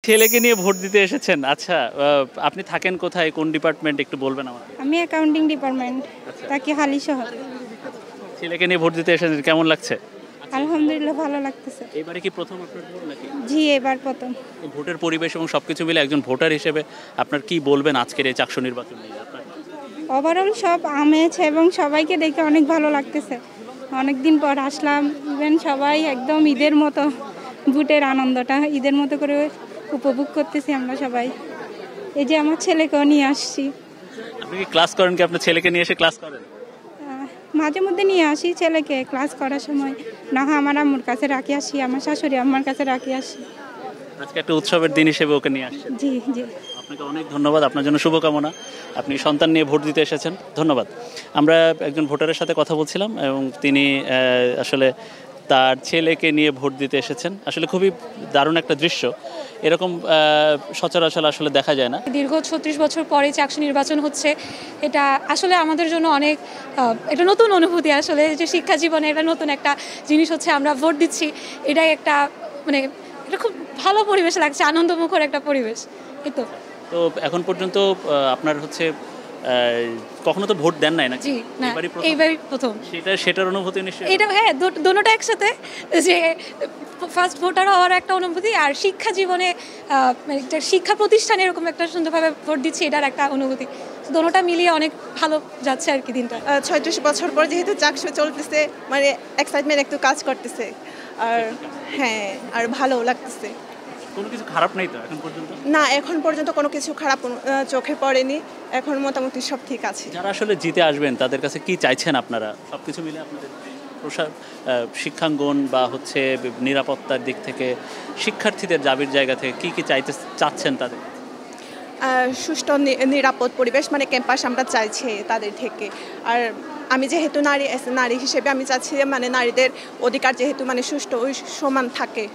ছেলেকে নিয়ে ভোট দিতে এসেছেন। আচ্ছা, আপনি থাকেন কোথায়, কোন ডিপার্টমেন্ট একটু বলবেন আমাকে? আমি অ্যাকাউন্টিং ডিপার্টমেন্ট, তাকে হালি শহর। ছেলেকে নিয়ে ভোট দিতে এসেছেন, কেমন লাগছে? আলহামদুলিল্লাহ, ভালো লাগতেছে। এবারে কি প্রথম আপনার ভোট নাকি? জি, এবার প্রথম। এই ভোটের পরিবেশ এবং সবকিছু মিলে একজন ভোটার হিসেবে আপনার কি বলবেন আজকের এই চাকসু নির্বাচন নিয়ে? ওভারঅল সব আমেজ এবং সবাইকে দেখে অনেক ভালো লাগতেছে। অনেকদিন পর আসলাম, ইভেন সবাই একদম ঈদের মতো ভোটের আনন্দটা ঈদের মতো করে উপভোগ করতেছি আমরা সবাই। এই যে আমার ছেলেকেও নিয়ে আসছি। আপনি কি ক্লাস করেন, কি আপনার ছেলেকে নিয়ে এসে ক্লাস করেন? মাঝে মধ্যে নিয়ে আসি ছেলেকে ক্লাস করার সময়, না হয় আমার আম্মুর কাছে রাখি আসি, আমার শাশুড়ি আম্মার কাছে রাখি আসি। আজকে একটা উৎসবের দিন হিসেবে ওকে নিয়ে আসছেন। জি জি, আপনাকে অনেক ধন্যবাদ, আপনার জন্য শুভকামনা। আপনি সন্তান নিয়ে ভোট দিতে এসেছেন, ধন্যবাদ। আমরা একজন ভোটারের সাথে কথা বলছিলাম এবং তিনি আসলে তার ছেলেকে নিয়ে ভোট দিতে এসেছেন। আসলে খুবই দারুণ একটা দৃশ্য, এরকম সচরাচর আসলে দেখা যায় না। দীর্ঘ ৩৬ বছর পরে চাকসু নির্বাচন হচ্ছে, এটা আসলে আমাদের জন্য অনেক একটা নতুন অনুভূতি। আসলে যে শিক্ষা জীবনে এটা নতুন একটা জিনিস হচ্ছে, আমরা ভোট দিচ্ছি, এটাই একটা মানে এটা খুব ভালো পরিবেশ লাগছে, আনন্দমুখর একটা পরিবেশ। এই তো এখন পর্যন্ত আপনার হচ্ছে কখনো তো ভোট দেন নাই নাকি? জি না, এইবারই প্রথম। সেটার অনুভূতি নিশ্চয়ই। এটা হ্যাঁ, দুটোটা একসাথে, যে ফার্স্ট ভোটার হওয়ার একটা অনুভূতি আর শিক্ষা জীবনে একটা শিক্ষা প্রতিষ্ঠানে এরকম একটা সুন্দরভাবে ভোট দিচ্ছি, এটার একটা অনুভূতি। দুটোটা মিলিয়ে অনেক ভালো যাচ্ছে আর কি দিনটা। ৩৬ বছর পর যেহেতু চাকসু চলতেছে, মানে এক্সাইটমেন্ট একটু কাজ করতেছে, আর হ্যাঁ আর ভালো লাগতেছে। কোনো কিছু খারাপ নেই তো এখন পর্যন্ত? না, এখন পর্যন্ত কোনো কিছু খারাপ চোখে পড়েনি, এখন মোটামুটি সব ঠিক আছে। যারা আসলে জিতে আসবেন তাদের কাছে কি চাইছেন আপনারা, সব কিছু মিলে আপনাদের শিক্ষাঙ্গন বা হচ্ছে নিরাপত্তার দিক থেকে, শিক্ষার্থীদের দাবির জায়গা থেকে কি কি চাচ্ছেন তাদের? সুষ্ঠু নিরাপদ পরিবেশ, মানে ক্যাম্পাস আমরা চাইছি তাদের থেকে। আর আমি যেহেতু নারী হিসেবে আমি চাচ্ছি মানে নারীদের অধিকার যেহেতু মানে সুষ্ঠু সমান থাকে।